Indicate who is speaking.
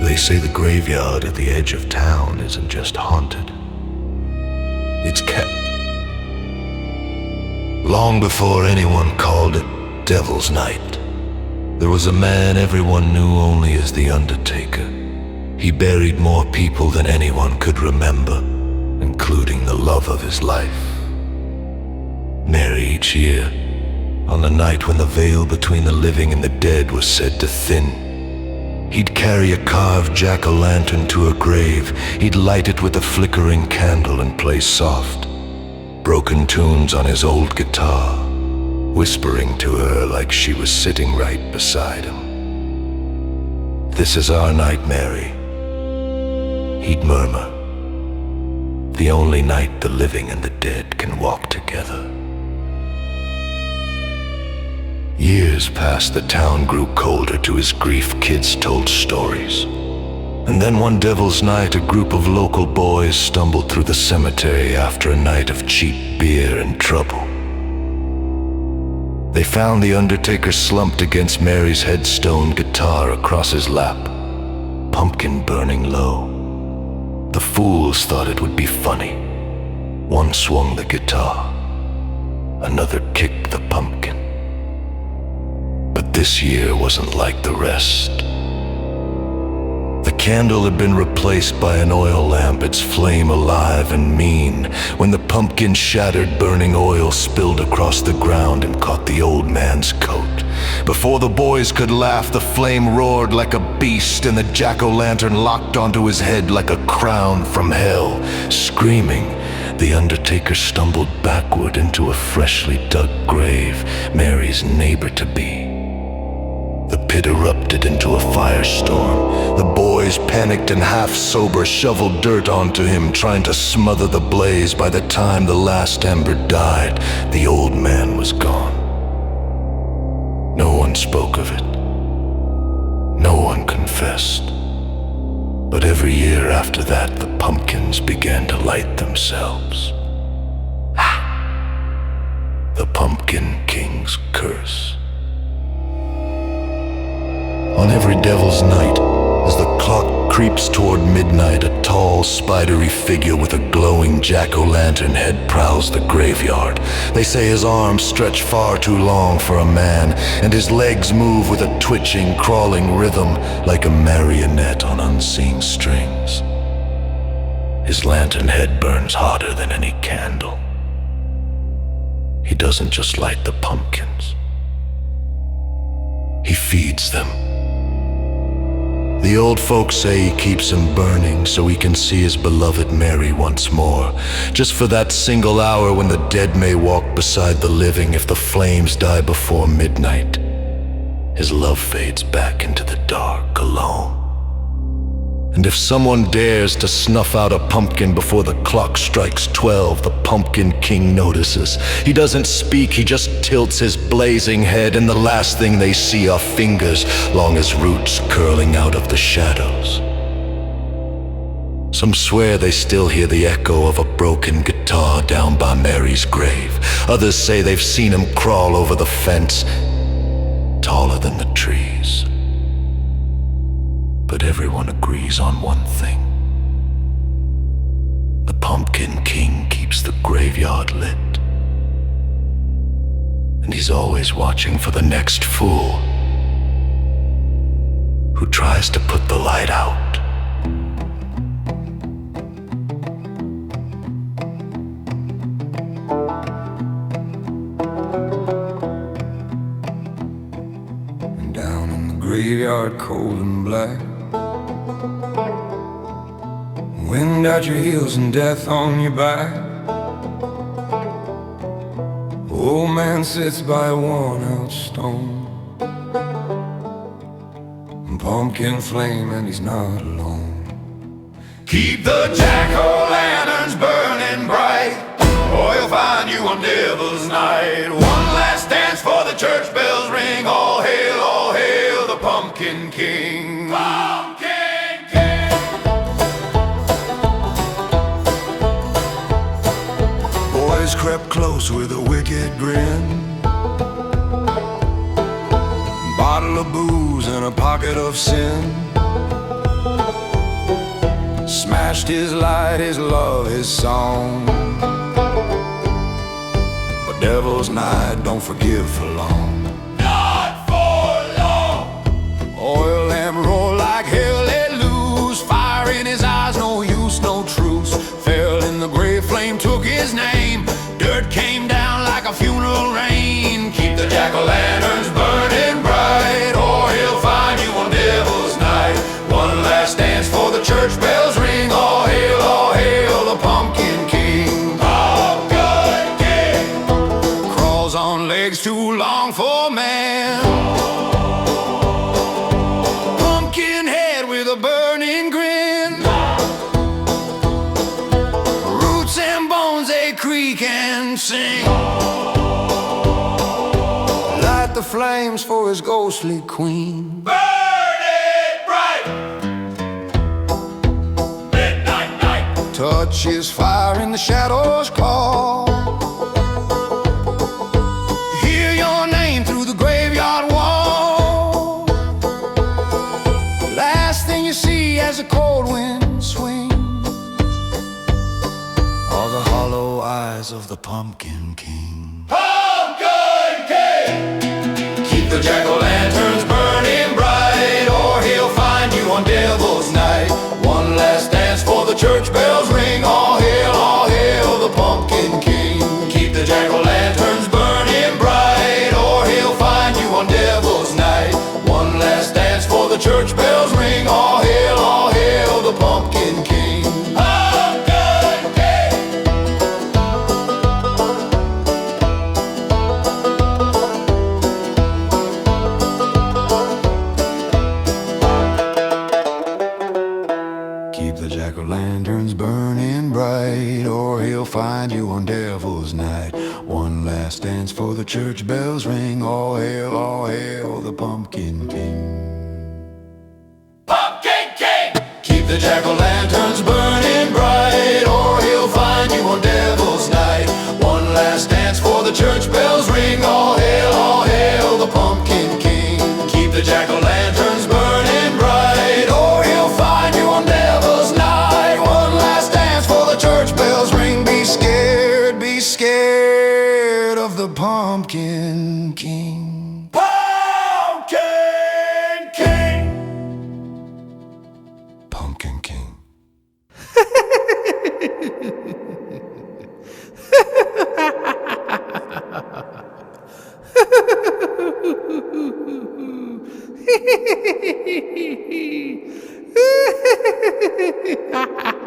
Speaker 1: They say the graveyard at the edge of town isn't just haunted, it's kept. Long before anyone called it Devil's Night, there was a man everyone knew only as the Undertaker. He buried more people than anyone could remember, including the love of his life. Mary, each year, on the night when the veil between the living and the dead was said to thin, he'd carry a carved jack-o'-lantern to her grave. He'd light it with a flickering candle and play soft, broken tunes on his old guitar, whispering to her like she was sitting right beside him. "This is our night, Mary," he'd murmur. "The only night the living and the dead can walk together." Years passed, the town grew colder to his grief. Kids told stories. And then one Devil's Night, a group of local boys stumbled through the cemetery after a night of cheap beer and trouble. They found the Undertaker slumped against Mary's headstone, guitar across his lap, pumpkin burning low. The fools thought it would be funny. One swung the guitar, another kicked the pumpkin. But this year wasn't like the rest. The candle had been replaced by an oil lamp, its flame alive and mean. When the pumpkin shattered, burning oil spilled across the ground and caught the old man's coat. Before the boys could laugh, the flame roared like a beast, and the jack-o'-lantern locked onto his head like a crown from hell. Screaming, the Undertaker stumbled backward into a freshly dug grave, Mary's neighbor-to-be. The pit erupted into a firestorm. The boys, panicked and half-sober, shoveled dirt onto him, trying to smother the blaze. By the time the last ember died, the old man was gone. No one spoke of it. No one confessed. But every year after that, the pumpkins began to light themselves. The Pumpkin King's curse. On every Devil's Night, as the clock creeps toward midnight, a tall, spidery figure with a glowing jack-o'-lantern head prowls the graveyard. They say his arms stretch far too long for a man, and his legs move with a twitching, crawling rhythm like a marionette on unseen strings. His lantern head burns hotter than any candle. He doesn't just light the pumpkins. He feeds them. The old folks say he keeps him burning so he can see his beloved Mary once more, just for that single hour when the dead may walk beside the living. If the flames die before midnight, his love fades back into the dark alone. And if someone dares to snuff out a pumpkin before the clock strikes 12, the Pumpkin King notices. He doesn't speak, he just tilts his blazing head, and the last thing they see are fingers long as roots curling out of the shadows. Some swear they still hear the echo of a broken guitar down by Mary's grave. Others say they've seen him crawl over the fence, taller than the trees. But everyone agrees on one thing. The Pumpkin King keeps the graveyard lit. And he's always watching for the next fool who tries to put the light out.
Speaker 2: And down in the graveyard, cold and black, wind at your heels and death on your back. Old man sits by a worn-out stone, pumpkin flame, and he's not alone. Keep the jack-o'-lanterns burning bright, or you'll find you on Devil's Night. One last dance for the church bells ring. All hail the Pumpkin King. Pumpkin King. Boys crept close with a wicked grin, bottle of booze and a pocket of sin. Smashed his light, his love, his song. But Devil's Night don't forgive for long. Not for long. Oil lamp roar like hell let loose. Fire in his eyes, no use, no truce. Fell in the grave, flame took his name. Dirt came down like a funeral rain. Keep the jack-o'-lanterns burning bright, or he'll find you on Devil's Night. One last dance for the church bells ring. All hail the Pumpkin King. Pumpkin King crawls on legs too long for man. Pumpkin head with a burning grin. Roots and bones, they creak and sing. Light the flames for his ghostly queen. Burn it bright. Midnight night. Touch his fire in the shadows call. Hear your name through the graveyard wall. Last thing you see as the cold wind swings are the hollow eyes of the Pumpkin King. Pumpkin King! Keep the jack-o'-lanterns burning bright, or he'll find you on Devil's Night. One last dance for the church bells ring. All hail the Pumpkin King. Keep the jack-o'-lanterns burning bright, or he'll find you on Devil's Night. One last dance for the church bells ring. All hail the Pumpkin King. Pumpkin King. Keep the jack-o'-lanterns burning bright, or he'll find you on Devil's Night. One last dance for the church bells ring. All hail the Pumpkin King. Pumpkin King! Keep the jack-o'-lanterns burning bright, or he'll find you on Devil's Night. One last dance for the church bells ring. All hail the Pumpkin King. Keep the jack-o'-lanterns burning bright, or he'll find you on Devil's Night. One last dance for the church bells ring. Be scared of the Pumpkin King. Pumpkin King. Pumpkin King.
Speaker 3: Ha ha ha ha!